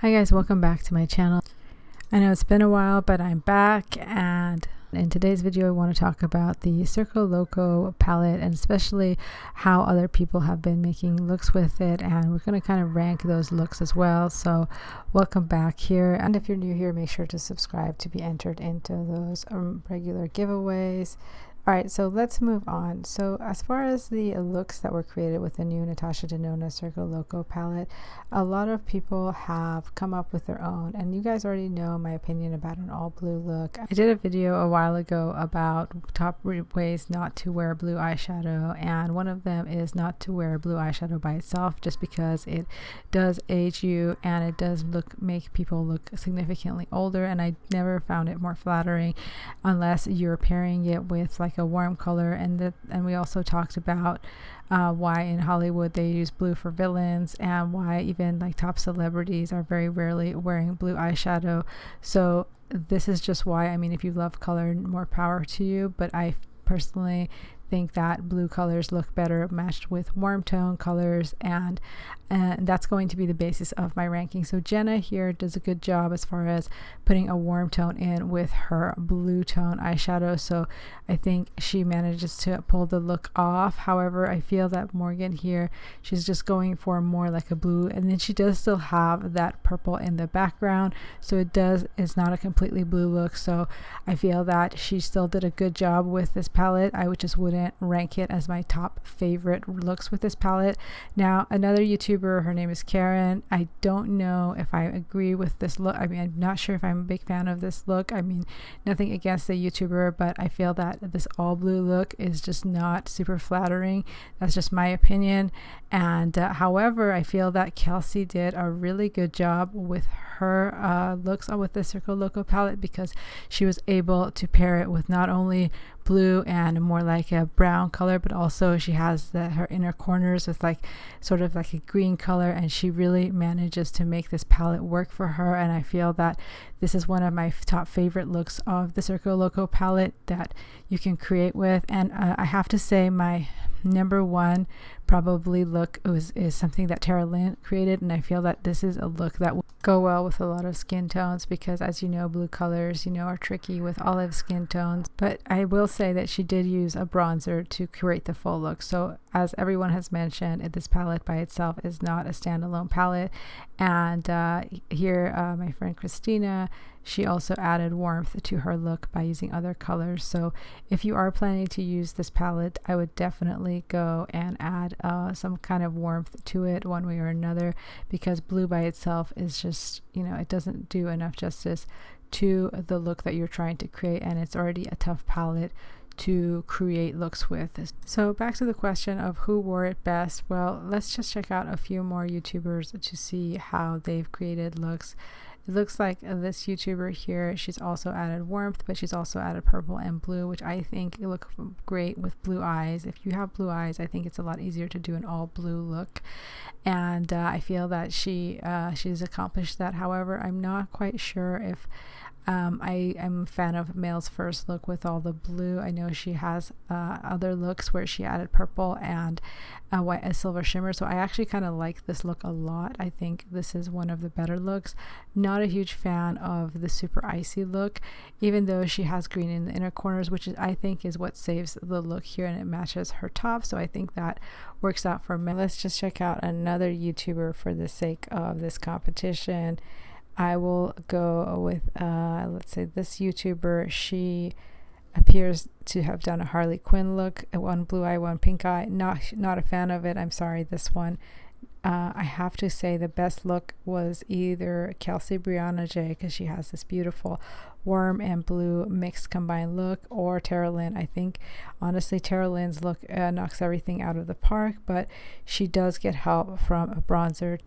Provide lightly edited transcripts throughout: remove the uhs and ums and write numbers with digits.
Hi guys, welcome back to my channel. I know it's been a while, but I'm back, and in today's video I want to talk about the Circo Loco palette and especially how other people have been making looks with it, and we're going to kind of rank those looks as well. So welcome back here, and if you're new here, make sure to subscribe to be entered into those regular giveaways. Alright, so let's move on. So as far as the looks that were created with the new NATASHA DENONA CIRCO LOCO palette, a lot of people have come up with their own, and you guys already know my opinion about an all blue look. I did a video a while ago about top ways not to wear blue eyeshadow, and one of them is not to wear blue eyeshadow by itself, just because it does age you and it does make people look significantly older, and I never found it more flattering unless you're pairing it with like a warm color. And we also talked about why in Hollywood they use blue for villains, and why even like top celebrities are very rarely wearing blue eyeshadow. So this is just why. I mean, if you love color, more power to you, but I personally think that blue colors look better matched with warm tone colors, and that's going to be the basis of my ranking. So Jenna here does a good job as far as putting a warm tone in with her blue tone eyeshadow, so I think she manages to pull the look off. However, I feel that Morgan here, she's just going for more like a blue, and then she does still have that purple in the background, so it's not a completely blue look. So I feel that she still did a good job with this palette. I would just wouldn't rank it as my top favorite looks with this palette. Now, another YouTuber, her name is Karen. I don't know if I agree with this look. I mean, I'm not sure if I'm a big fan of this look. I mean, nothing against the YouTuber, but I feel that this all blue look is just not super flattering. That's just my opinion. And however, I feel that Kelsey did a really good job with her looks with the Circo Loco palette, because she was able to pair it with not only blue and more like a brown color, but also she has her inner corners with like sort of like a green color, and she really manages to make this palette work for her. And I feel that this is one of my top favorite looks of the Circo Loco palette that you can create with. And I have to say, my number one probably look is something that Tara Lynn created, and I feel that this is a look that will go well with a lot of skin tones, because as you know, blue colors are tricky with olive skin tones. But I will say that she did use a bronzer to create the full look. So as everyone has mentioned, this palette by itself is not a standalone palette. And here my friend Christina, she also added warmth to her look by using other colors. So if you are planning to use this palette, I would definitely go and add some kind of warmth to it one way or another, because blue by itself is just, it doesn't do enough justice to the look that you're trying to create, and it's already a tough palette to create looks with. So back to the question of who wore it best. Well, let's just check out a few more YouTubers to see how they've created looks. It looks like this YouTuber here, she's also added warmth, but she's also added purple and blue, which I think look great with blue eyes. If you have blue eyes, I think it's a lot easier to do an all blue look, and I feel that she's accomplished that. However, I'm not quite sure if I am a fan of Male's first look with all the blue. I know she has other looks where she added purple and a silver shimmer, so I actually kind of like this look a lot. I think this is one of the better looks. Not a huge fan of the super icy look, even though she has green in the inner corners, which I think is what saves the look here, and it matches her top, so I think that works out for me. Let's just check out another YouTuber for the sake of this competition. I will go with let's say this YouTuber. She appears to have done a Harley Quinn look, one blue eye, one pink eye. Not a fan of it. I'm sorry, this one. I have to say the best look was either Kelsey Brianna J, because she has this beautiful warm and blue mixed combined look, or Tara Lynn. I think honestly Tara Lynn's look knocks everything out of the park, but she does get help from a bronzer.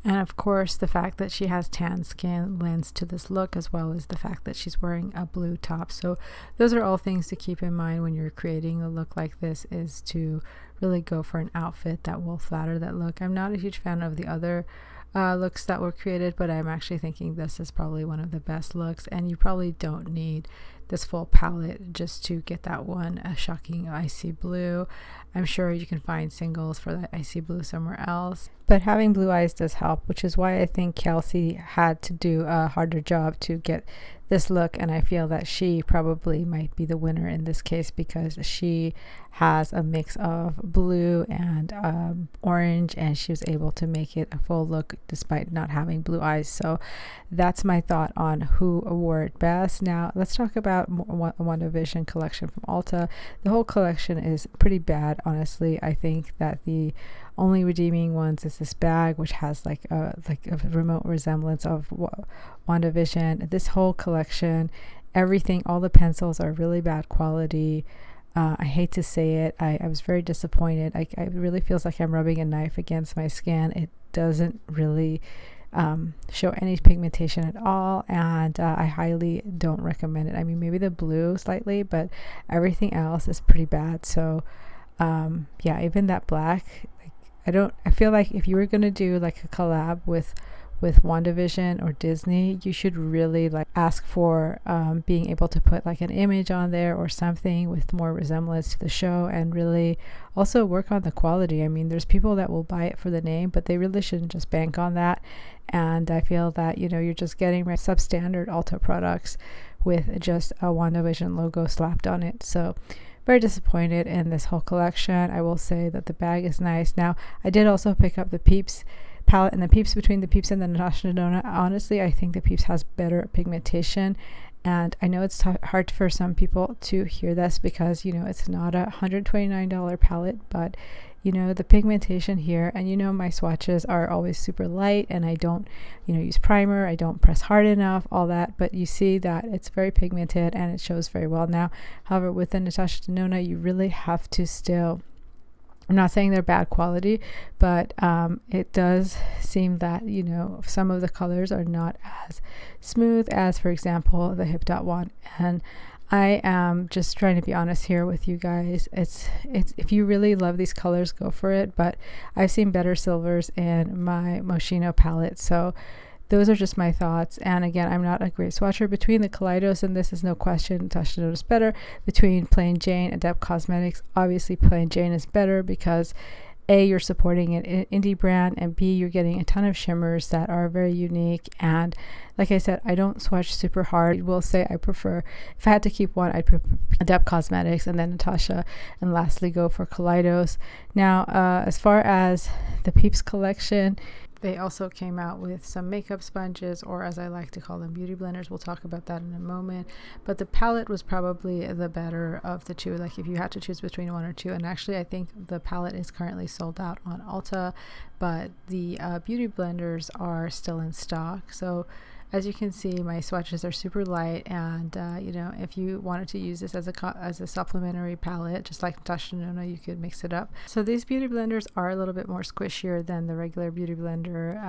And of course, the fact that she has tan skin lends to this look, as well as the fact that she's wearing a blue top. So those are all things to keep in mind when you're creating a look like this, is to really go for an outfit that will flatter that look. I'm not a huge fan of the other looks that were created, but I'm actually thinking this is probably one of the best looks, and you probably don't need this full palette just to get that one shocking icy blue. I'm sure you can find singles for that icy blue somewhere else, but having blue eyes does help, which is why I think Kelsey had to do a harder job to get this look, and I feel that she probably might be the winner in this case because she has a mix of blue and orange, and she was able to make it a full look despite not having blue eyes. So that's my thought on who wore it best. Now let's talk about Wandavision collection from Ulta. The whole collection is pretty bad, honestly. I think that the only redeeming ones is this bag, which has like a remote resemblance of Wandavision. This whole collection, everything, all the pencils are really bad quality. I hate to say it. I was very disappointed. It really feels like I'm rubbing a knife against my skin. It doesn't really show any pigmentation at all, and I highly don't recommend it. I mean, maybe the blue slightly, but everything else is pretty bad. So yeah, even that black, I feel like if you were going to do like a collab with Wandavision or Disney, you should really like ask for being able to put like an image on there or something with more resemblance to the show, and really also work on the quality. I mean, there's people that will buy it for the name, but they really shouldn't just bank on that. And I feel that, you know, you're just getting substandard Ulta products with just a Wandavision logo slapped on it. So very disappointed in this whole collection. I will say that the bag is nice. Now, I did also pick up the Peeps palette, and the Peeps, between the Peeps and the NATASHA Denona, honestly, I think the Peeps has better pigmentation. And I know it's hard for some people to hear this because, you know, it's not a $129 palette, but you know, the pigmentation here, and you know, my swatches are always super light, and I don't, you know, use primer, I don't press hard enough, all that, but you see that it's very pigmented and it shows very well. Now, however, with the NATASHA Denona, you really have to still, I'm not saying they're bad quality, but it does seem that, you know, some of the colors are not as smooth as, for example, the HIPDOT one. And I am just trying to be honest here with you guys. It's if you really love these colors, go for it. But I've seen better silvers in my Moschino palette. So those are just my thoughts. And again, I'm not a great swatcher. Between the Kaleidos and this is no question, NATASHA Denona is better. Between Plain Jane and ADEPT Cosmetics, obviously Plain Jane is better because A, you're supporting an indie brand, and B, you're getting a ton of shimmers that are very unique. And like I said, I don't swatch super hard. I will say I prefer, if I had to keep one, I'd prefer ADEPT Cosmetics and then NATASHA, and lastly go for Kaleidos. Now, as far as the Peeps collection, they also came out with some makeup sponges, or as I like to call them, beauty blenders. We'll talk about that in a moment. But the palette was probably the better of the two, like if you had to choose between one or two. And actually, I think the palette is currently sold out on Ulta, but the beauty blenders are still in stock. So as you can see, my swatches are super light, and you know, if you wanted to use this as a supplementary palette, just like NATASHA Denona, you could mix it up. So these beauty blenders are a little bit more squishier than the regular beauty blender.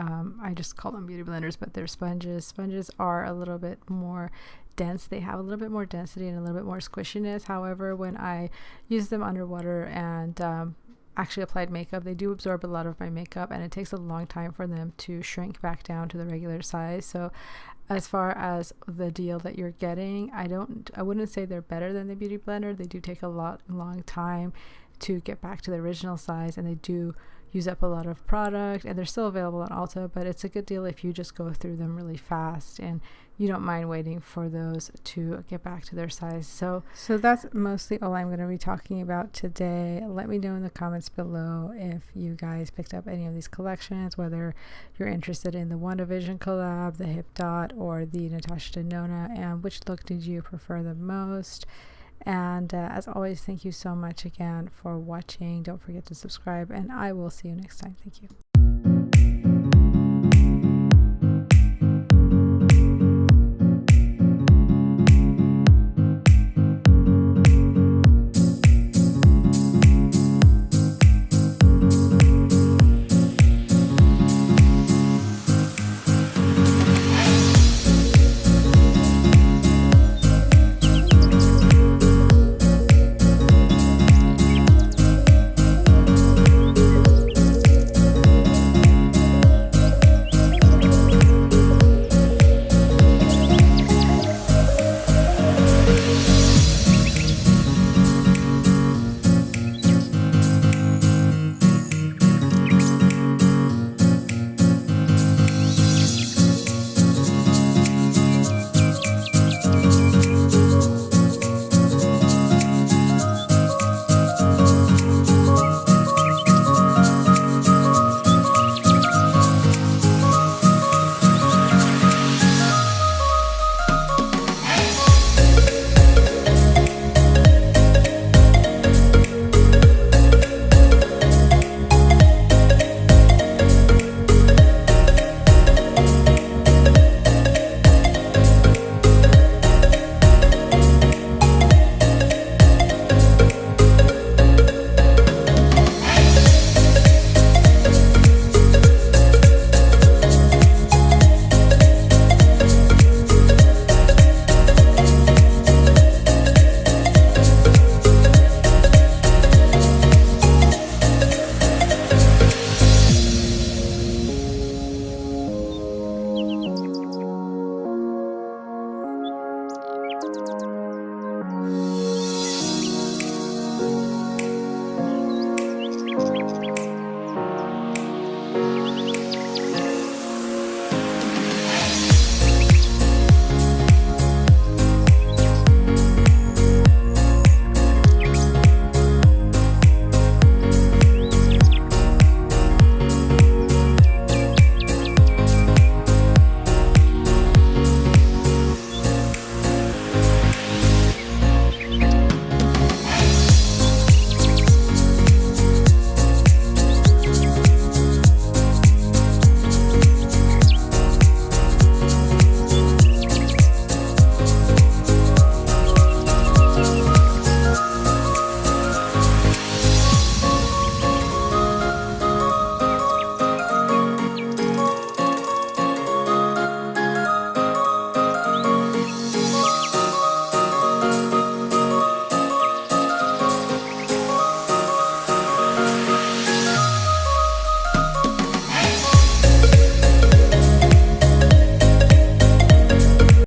I just call them beauty blenders, but they're sponges. Sponges are a little bit more dense. They have a little bit more density and a little bit more squishiness. However, when I use them underwater and actually applied makeup, they do absorb a lot of my makeup, and it takes a long time for them to shrink back down to the regular size. So as far as the deal that you're getting, I wouldn't say they're better than the beauty blender. They do take a long time to get back to the original size, and they do use up a lot of product, and they're still available on Ulta, but it's a good deal if you just go through them really fast and you don't mind waiting for those to get back to their size. So that's mostly all I'm going to be talking about today. Let me know in the comments below if you guys picked up any of these collections, whether you're interested in the Wandavision collab, the HIPDOT, or the NATASHA Denona, and which look did you prefer the most. And as always, thank you so much again for watching. Don't forget to subscribe, and I will see you next time. Thank you.